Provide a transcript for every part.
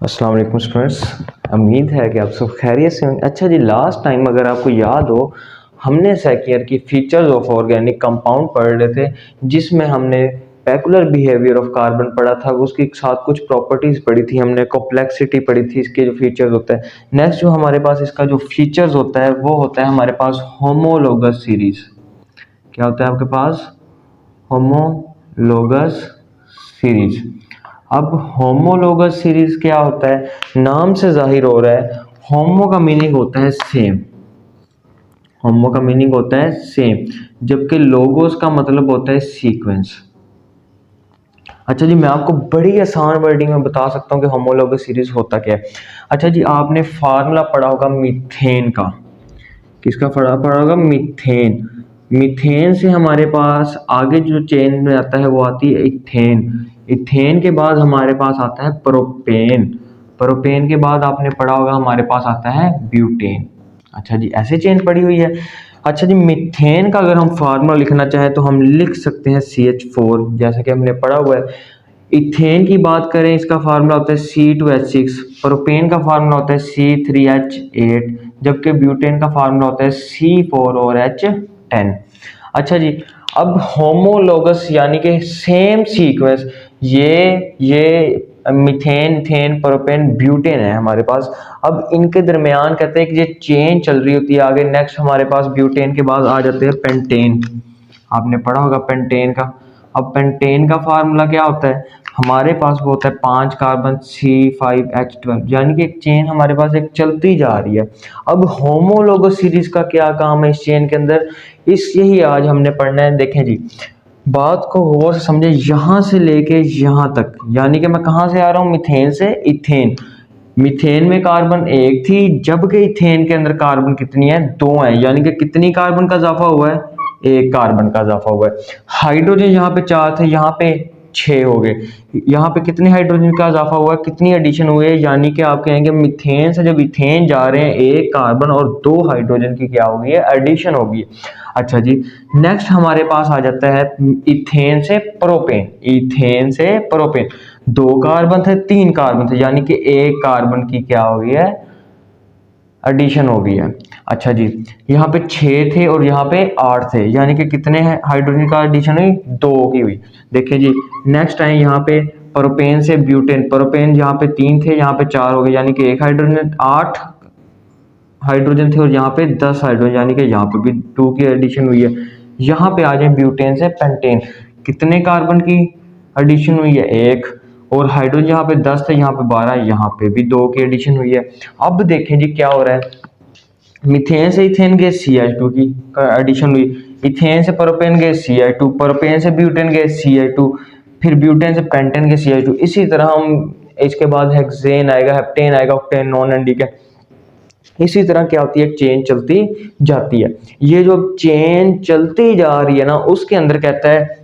अस्सलाम वालेकुम स्टूडेंट्स, उम्मीद है कि आप सब खैरियत से होंगे। अच्छा जी, लास्ट टाइम अगर आपको याद हो हमने सेकेंड ईयर की फीचर्स ऑफ ऑर्गेनिक कंपाउंड पढ़ रहे थे, जिसमें हमने पेकुलर बिहेवियर ऑफ कार्बन पढ़ा था, उसके साथ कुछ प्रॉपर्टीज़ पढ़ी थी, हमने कॉम्प्लेक्सिटी पढ़ी थी, इसके जो फीचर्स होता है। नेक्स्ट जो हमारे पास इसका जो फीचर्स होता है वो होता है हमारे पास होमोलोगस सीरीज। क्या होता है आपके पास? Homologous series. अब होमोलोगस सीरीज क्या होता है? नाम से जाहिर हो रहा है, होमो का मीनिंग होता है सेम, होमो का मीनिंग होता है सेम, जबकि लोगोस का मतलब होता है सीक्वेंस। अच्छा जी, मैं आपको बड़ी आसान वर्डिंग में बता सकता हूँ कि होमोलोगस सीरीज होता क्या है। अच्छा जी, आपने फार्मूला पढ़ा होगा मीथेन का। किसका पढ़ा होगा? मीथेन। मीथेन से हमारे पास आगे जो चेन में आता है वो आती है इथेन। इथेन के बाद हमारे पास आता है प्रोपेन। प्रोपेन के बाद आपने पढ़ा होगा हमारे पास आता है ब्यूटेन। अच्छा जी, ऐसे चेन पड़ी हुई है। अच्छा जी, मीथेन का अगर हम फार्मूला लिखना चाहें तो हम लिख सकते हैं CH4, जैसा कि हमने पढ़ा हुआ है। इथेन की बात करें, इसका फार्मूला होता है C2H6। प्रोपेन का फार्मूला होता है C3H8, जबकि ब्यूटेन का फार्मूला होता है C4 और H10। अच्छा जी, अब होमोलोगस यानी कि सेम सीक्वेंस, ये मीथेन, इथेन, प्रोपेन, ब्यूटेन है हमारे पास। अब इनके दरमियान कहते हैं कि ये चेन चल रही होती है आगे। नेक्स्ट हमारे पास ब्यूटेन के बाद आ जाते हैं पेंटेन। आपने पढ़ा होगा पेंटेन का। अब पेंटेन का फार्मूला क्या होता है? हमारे पास वो होता है 5 कार्बन C5H12, यानी कि एक चेन हमारे पास एक चलती जा रही है। अब होमोलोगस सीरीज का क्या काम है इस चेन के अंदर, इस यही आज हमने पढ़ना है। देखें जी, बात को गौर से समझे, यहां से लेके यहां तक, यानी कि मैं कहां से आ रहा हूं? मिथेन से इथेन। मीथेन में कार्बन एक थी, जबकि इथेन के अंदर कार्बन कितनी है? 2 है, यानी कि कितनी कार्बन का इजाफा हुआ है? 1 कार्बन का इजाफा हुआ है। हाइड्रोजन यहाँ पे 4 थे, यहाँ पे 6 हो गए। यहाँ पे कितने हाइड्रोजन का इजाफा हुआ है? कितनी एडिशन हुई है? यानी कि आप कहेंगे मीथेन से जब इथेन जा रहे हैं, 1 कार्बन और 2 हाइड्रोजन की क्या होगी है? एडिशन होगी। अच्छा जी, नेक्स्ट हमारे पास आ जाता है इथेन से प्रोपेन। इथेन से प्रोपेन 2 कार्बन थे, 3 कार्बन थे, यानी कि 1 कार्बन की क्या हो गई है? एडिशन हो गई है। अच्छा जी, यहाँ पे 6 थे और यहाँ पे 8 थे, यानी कि कितने हाइड्रोजन का एडिशन हुई? 2 की हुई। देखिए जी, नेक्स्ट आए यहाँ पे प्रोपेन से ब्यूटेन। प्रोपेन यहाँ पे 3 थे, यहाँ पे 4 हो गए, यानी कि 1 हाइड्रोजन, 8 हाइड्रोजन थे और यहाँ पे 10 हाइड्रोजन, यानी कि यहाँ पे भी 2 की एडिशन हुई है। यहाँ पे आ जाए ब्यूटेन से पेंटेन, कितने कार्बन की एडिशन हुई है? 1। और हाइड्रोजन यहाँ पे 10 थे, यहाँ पे 12, यहाँ पे भी 2 की एडिशन हुई है। अब देखें जी क्या हो रहा है, मीथेन से इथेन गैस CH2 की एडिशन हुई, इथेन से प्रोपेन गैस CH2, प्रोपेन से ब्यूटेन गैस CH2, फिर ब्यूटेन से पेंटेन गैस CH2। इसी तरह हम इसके बाद हेक्सेन आएगा, हेप्टेन आएगा, ऑक्टेन, नॉन एनडीके। इसी तरह क्या होती है? चेन चलती जाती है। ये जो चेन चलती जा रही है ना, उसके अंदर कहता है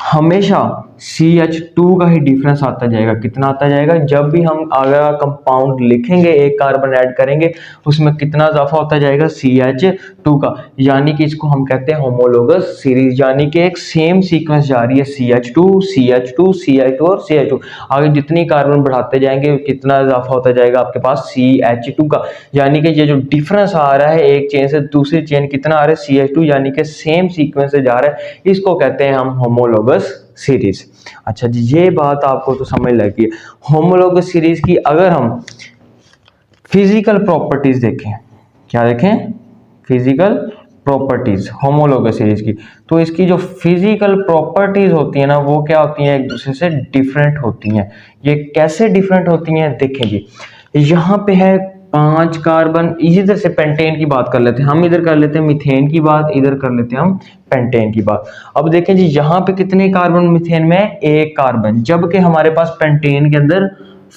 हमेशा CH2 का ही डिफरेंस आता जाएगा। कितना आता जाएगा? जब भी हम अगर कंपाउंड लिखेंगे, 1 कार्बन ऐड करेंगे, उसमें कितना इजाफा होता जाएगा? CH2 का। यानी कि इसको हम कहते हैं होमोलोगस सीरीज, यानी कि एक सेम सीक्वेंस जा रही है, CH2 CH2 CH2 और CH2। आगे जितनी कार्बन बढ़ाते जाएंगे कितना इजाफा होता जाएगा आपके पास? CH2 का। यानी कि ये जो डिफरेंस आ रहा है एक चेन से दूसरी चेन, कितना आ रहा है? CH2, यानी कि सेम सीक्वेंस से जा रहा है। इसको कहते हैं हम होमोलोगस सीरीज। अच्छा जी, ये बात आपको तो समझ लगी। होमोलोगस सीरीज की अगर हम फिजिकल प्रॉपर्टीज देखें, क्या देखें? फिजिकल प्रॉपर्टीज होमोलोगस सीरीज की, तो इसकी जो फिजिकल प्रॉपर्टीज होती है ना, वो क्या होती हैं? एक दूसरे से डिफरेंट होती हैं। ये कैसे डिफरेंट होती हैं? देखें जी, यहाँ पे है 5 कार्बन, इधर से पेंटेन की बात कर लेते हैं हम, इधर कर लेते हैं मीथेन की बात, इधर कर लेते हैं हम पेंटेन की बात। अब देखें जी, यहाँ पे कितने कार्बन मीथेन में? 1 कार्बन, जबकि हमारे पास पेंटेन के अंदर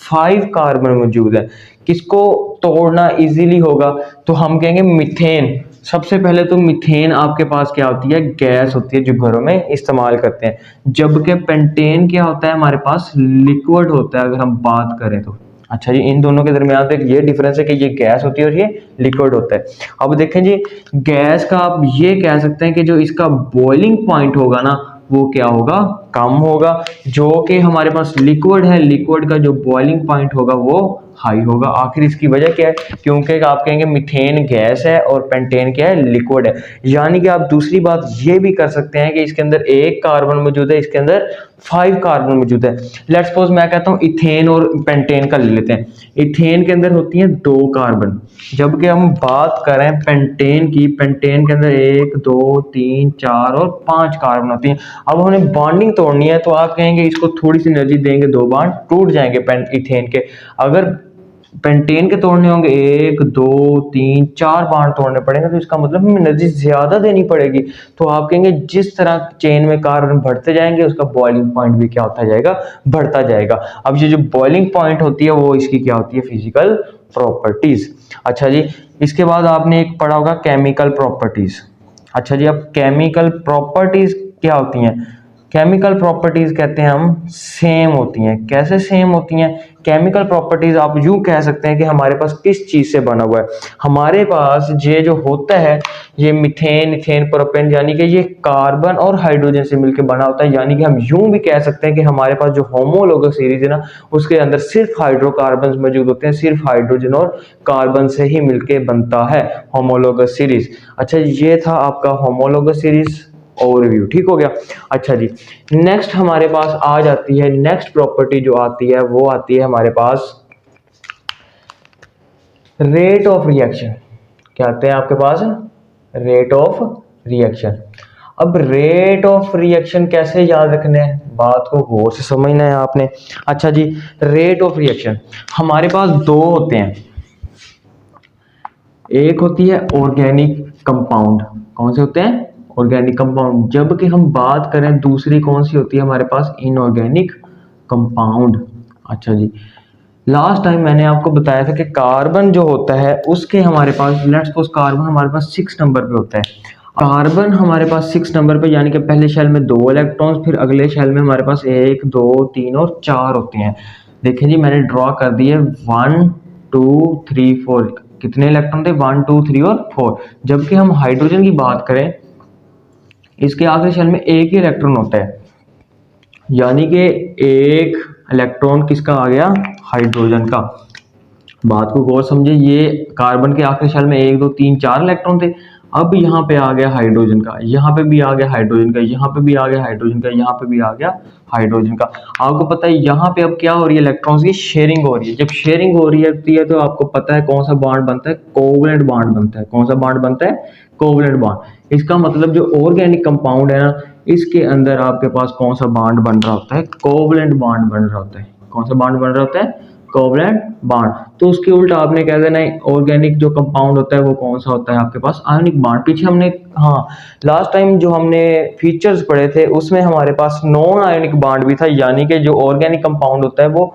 5 कार्बन मौजूद है। किसको तोड़ना इजीली होगा? तो हम कहेंगे मीथेन। सबसे पहले तो मीथेन आपके पास क्या होती है? गैस होती है, जो घरों में इस्तेमाल करते हैं, जबकि पेंटेन क्या होता है? हमारे पास लिक्विड होता है, अगर हम बात करें तो। अच्छा जी, इन दोनों के दरमियान तो ये डिफरेंस है कि ये गैस होती है और ये लिक्विड होता है। अब देखें जी, गैस का आप ये कह सकते हैं कि जो इसका बॉइलिंग पॉइंट होगा ना, वो क्या होगा, कम होगा। जो कि हमारे पास लिक्विड है, लिक्विड का जो बॉइलिंग पॉइंट होगा वो हाई होगा। आखिर इसकी वजह क्या है, क्योंकि आप कहेंगे मीथेन गैस है और पेंटेन क्या है, लिक्विड है। यानी कि आप दूसरी बात ये भी कर सकते हैं कि इसके अंदर एक कार्बन मौजूद है, इसके अंदर 5 कार्बन मौजूद है। लेट्स सपोज मैं कहता हूँ इथेन और पेंटेन का ले लेते हैं। इथेन के अंदर होती हैं 2 कार्बन, जबकि हम बात करें पेंटेन की, पेंटेन के अंदर 1 2 3 4 और 5 कार्बन होती हैं। अब हमें बॉन्डिंग तोड़नी है तो आप कहेंगे इसको थोड़ी सी एनर्जी देंगे, 2 बॉन्ड टूट जाएंगे इथेन के। अगर पेंटेन के तोड़ने होंगे 1 2 3 4 बांड तोड़ने पड़ेंगे, तो इसका मतलब हमें एनर्जी ज्यादा देनी पड़ेगी। तो आप कहेंगे जिस तरह चेन में कार्बन बढ़ते जाएंगे उसका बॉइलिंग पॉइंट भी क्या होता जाएगा, बढ़ता जाएगा। अब ये जो बॉइलिंग पॉइंट होती है वो इसकी क्या होती है, फिजिकल प्रॉपर्टीज। अच्छा जी, इसके बाद आपने एक पढ़ा होगा केमिकल प्रॉपर्टीज। अच्छा जी, अब केमिकल प्रॉपर्टीज क्या होती हैं, केमिकल प्रॉपर्टीज कहते हैं हम सेम होती हैं। कैसे सेम होती हैं, केमिकल प्रॉपर्टीज आप यूं कह सकते हैं कि हमारे पास किस चीज से बना हुआ है। हमारे पास ये जो होता है, ये मीथेन इथेन प्रोपेन, यानी कि ये कार्बन और हाइड्रोजन से मिलकर बना होता है। यानी कि हम यूं भी कह सकते हैं कि हमारे पास जो होमोलोगस सीरीज है ना, उसके अंदर सिर्फ हाइड्रोकार्बन मौजूद होते हैं, सिर्फ हाइड्रोजन और कार्बन से ही मिलकर बनता है होमोलोगस सीरीज। अच्छा, ये था आपका होमोलोगस सीरीज ओवरव्यू, ठीक हो गया। अच्छा जी, नेक्स्ट हमारे पास आ जाती है, नेक्स्ट प्रॉपर्टी जो आती है वो आती है हमारे पास रेट ऑफ रिएक्शन। क्या आते हैं आपके पास, रेट ऑफ रिएक्शन। अब रेट ऑफ रिएक्शन कैसे याद रखना है, बात को गौर से समझना है आपने। अच्छा जी, रेट ऑफ रिएक्शन हमारे पास 2 होते हैं। एक होती है ऑर्गेनिक कंपाउंड, कौन से होते हैं, ऑर्गेनिक कंपाउंड। जबकि हम बात करें दूसरी कौन सी होती है हमारे पास, इनऑर्गेनिक कंपाउंड। अच्छा जी, लास्ट टाइम मैंने आपको बताया था कि कार्बन जो होता है उसके हमारे पास, लेट्स सपोज कार्बन हमारे पास 6 नंबर पे होता है। कार्बन हमारे पास 6 नंबर पे, यानी कि पहले शेल में 2 इलेक्ट्रॉन्स, फिर अगले शेल में हमारे पास 1 2 3 और 4 होते हैं। देखिए जी, मैंने ड्रॉ कर दिए 1 2 3 4, कितने इलेक्ट्रॉन थे, 1 2 3 और 4। जबकि हम हाइड्रोजन की बात करें, इसके आखिरी शेल में एक ही इलेक्ट्रॉन होता है, यानी कि एक इलेक्ट्रॉन किसका आ गया, हाइड्रोजन का। बात को गौर समझे, ये कार्बन के आखिरी शेल में 1 2 3 4 इलेक्ट्रॉन थे। अब यहाँ पे आ गया हाइड्रोजन का, यहाँ पे भी आ गया हाइड्रोजन का, यहाँ पे भी आ गया हाइड्रोजन का, यहाँ पे भी आ गया हाइड्रोजन का। आपको पता है यहाँ पे अब क्या हो रही है, इलेक्ट्रॉन्स की शेयरिंग हो रही है। जब शेयरिंग हो रही है तो आपको पता है कौन सा बॉन्ड बनता है, कोवलेंट बॉन्ड बनता है। कौन सा बॉन्ड बनता है, कोवलेंट बॉन्ड। इसका मतलब जो ऑर्गेनिक कंपाउंड है ना, इसके अंदर आपके पास कौन सा बॉन्ड बन रहा होता है, कोवलेंट बॉन्ड बन रहा होता है। कौन सा बॉन्ड बन रहा होता है, कोवलेंट बॉन्ड। तो उसके उल्टा आपने कह देना है ऑर्गेनिक जो कंपाउंड होता है वो कौन सा होता है आपके पास, आयनिक बॉन्ड। पीछे हमने, हाँ, लास्ट टाइम जो हमने फीचर्स पढ़े थे उसमें हमारे पास नॉन आयनिक बॉन्ड भी था, यानी कि जो ऑर्गेनिक कंपाउंड होता है वो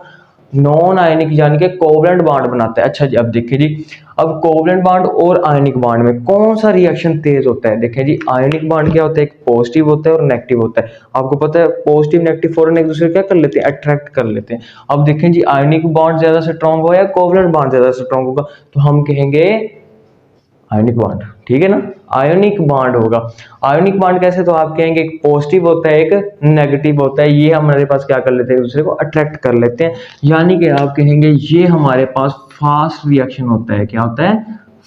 नॉन आयनिक यानी कि कोवलेंट बॉन्ड बनाता है। अच्छा जी, अब देखिए जी, अब कोवलेंट बॉन्ड और आयनिक बॉन्ड में कौन सा रिएक्शन तेज होता है। देखिए जी, आयनिक बॉन्ड क्या होता है, एक पॉजिटिव होता है और नेगेटिव होता है। आपको पता है पॉजिटिव नेगेटिव फौरन एक दूसरे क्या कर लेते हैं, अट्रैक्ट कर लेते हैं। अब देखें जी, आयनिक बॉन्ड ज्यादा स्ट्रांग होगा या कोवलेंट बॉन्ड ज्यादा स्ट्रांग होगा, तो हम कहेंगे आयनिक बॉन्ड, ठीक है ना, आयनिक बॉन्ड होगा। आयनिक बॉन्ड कैसे, तो आप कहेंगे एक पॉजिटिव होता है एक नेगेटिव होता है, ये हमारे पास क्या कर लेते हैं, एक दूसरे को अट्रैक्ट कर लेते हैं। यानी कि आप कहेंगे ये हमारे पास फास्ट रिएक्शन होता है। क्या होता है,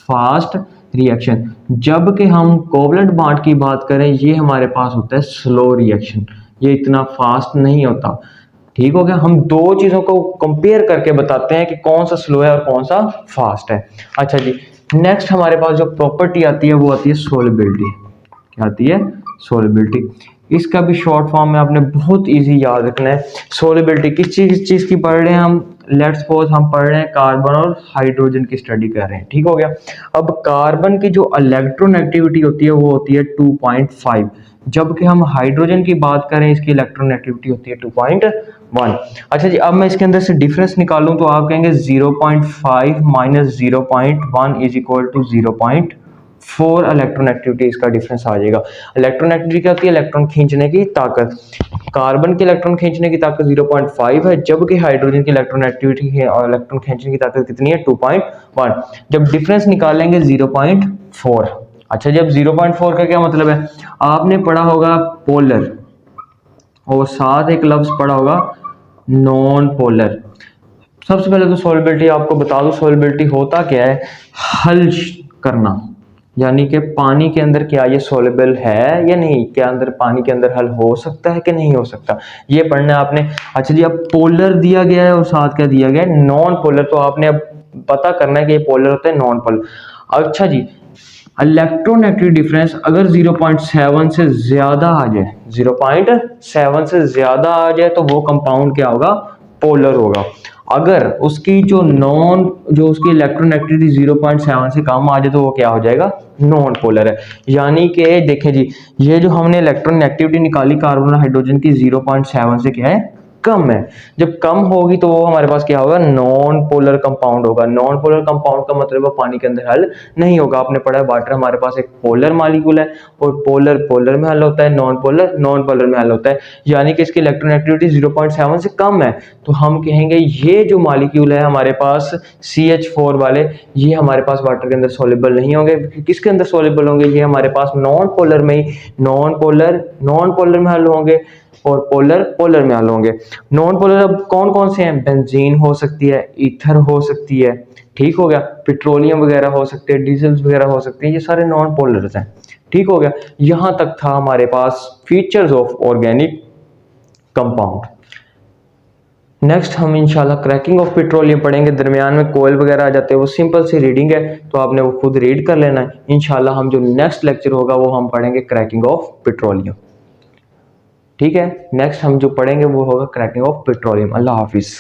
फास्ट रिएक्शन। जबकि हम कोवलेंट बॉन्ड की बात करें, ये हमारे पास होता है स्लो रिएक्शन, ये इतना फास्ट नहीं होता। ठीक हो गया, हम 2 चीजों को कंपेयर करके बताते हैं कि कौन सा स्लो है और कौन सा फास्ट है। अच्छा जी, नेक्स्ट हमारे पास जो प्रॉपर्टी आती है वो आती है सोलिबिलिटी। क्या आती है, सोलिबिलिटी। इसका भी शॉर्ट फॉर्म में आपने बहुत इजी याद रखना है। सोलिबिलिटी किस चीज की पढ़ रहे हैं हम, लेट्स सपोज हम पढ़ रहे हैं कार्बन और हाइड्रोजन की स्टडी कर रहे हैं, ठीक हो गया। अब कार्बन की जो इलेक्ट्रोनेगेटिविटी होती है वो होती है 2.5, जबकि हम हाइड्रोजन की बात करें इसकी इलेक्ट्रोनेगेटिविटी होती है 2.1। अच्छा जी, अब मैं इसके अंदर से डिफरेंस निकालूं तो आप कहेंगे 0.5 minus 0.1 is equal to 0.4 electronegativity, इसका डिफरेंस आ जाएगा। इलेक्ट्रोनेगेटिविटी क्या होती है, इलेक्ट्रॉन खींचने की ताकत। कार्बन की इलेक्ट्रॉन खींचने की ताकत 0.5 है, जबकि हाइड्रोजन की इलेक्ट्रोनेगेटिविटी और इलेक्ट्रॉन खींचने की ताकत कितनी है, 2.1। जब डिफरेंस निकालेंगे 0.4। अच्छा, जब 0.4 का क्या मतलब है, आपने पढ़ा होगा पोलर, और साथ एक लफ्ज पड़ा होगा नॉन पोलर। सबसे पहले तो सॉल्युबिलिटी आपको बता दूं, सॉल्युबिलिटी होता क्या है, हल करना, यानी कि पानी के अंदर क्या ये सॉल्युबल है या नहीं, क्या अंदर पानी के अंदर हल हो सकता है कि नहीं हो सकता, ये पढ़ना है आपने। अच्छा जी, अब पोलर दिया गया है और साथ क्या दिया गया है, नॉन पोलर, तो आपने अब पता करना है कि ये पोलर होता है नॉन पोलर। अच्छा जी, इलेक्ट्रोनेगेटिव डिफरेंस अगर 0.7 से ज्यादा आ जाए, 0.7 से ज्यादा आ जाए तो वो कंपाउंड क्या होगा, पोलर होगा। अगर उसकी जो उसकी इलेक्ट्रोनेगेटिविटी 0.7 से कम आ जाए तो वो क्या हो जाएगा, नॉन पोलर है। यानी कि देखें जी, ये जो हमने इलेक्ट्रोनेगेटिविटी निकाली कार्बन और हाइड्रोजन की 0.7 से क्या है, कम है। जब कम होगी तो वो हमारे पास क्या होगा, नॉन पोलर कंपाउंड होगा। नॉन पोलर कंपाउंड का मतलब है पानी के अंदर हल नहीं होगा। आपने पढ़ा है वाटर हमारे पास एक पोलर मॉलिक्यूल है, और पोलर पोलर में हल होता है, नॉन पोलर नॉन पोलर में हल होता है। यानी कि इसकी इलेक्ट्रोनेगेटिविटी 0.7 से कम है, तो हम कहेंगे ये जो मॉलिक्यूल है हमारे पास CH4 वाले, ये हमारे पास वाटर के अंदर सॉल्युबल नहीं होंगे। किसके अंदर सॉल्युबल होंगे, ये हमारे पास नॉन पोलर में ही, नॉन पोलर में हल होंगे और पोलर पोलर में हल होंगे। नॉन पोलर अब कौन कौन से हैं, बेंजीन हो सकती है, ईथर हो सकती है, ठीक हो गया, पेट्रोलियम वगैरह हो सकते हैं, डीजल्स वगैरह हो सकते हैं, ये सारे नॉन पोलर्स हैं, ठीक हो गया। यहां तक था हमारे पास features of organic compound. Next हम इंशाल्लाह क्रैकिंग ऑफ पेट्रोलियम पढ़ेंगे। दरमियान में कोयल वगैरह आ जाते हैं, वो सिंपल सी रीडिंग है, तो आपने वो खुद रीड कर लेना है। इंशाल्लाह हम जो नेक्स्ट लेक्चर होगा वो हम पढ़ेंगे क्रैकिंग ऑफ पेट्रोलियम, ठीक है। नेक्स्ट हम जो पढ़ेंगे वो होगा cracking of petroleum. Allah Hafiz.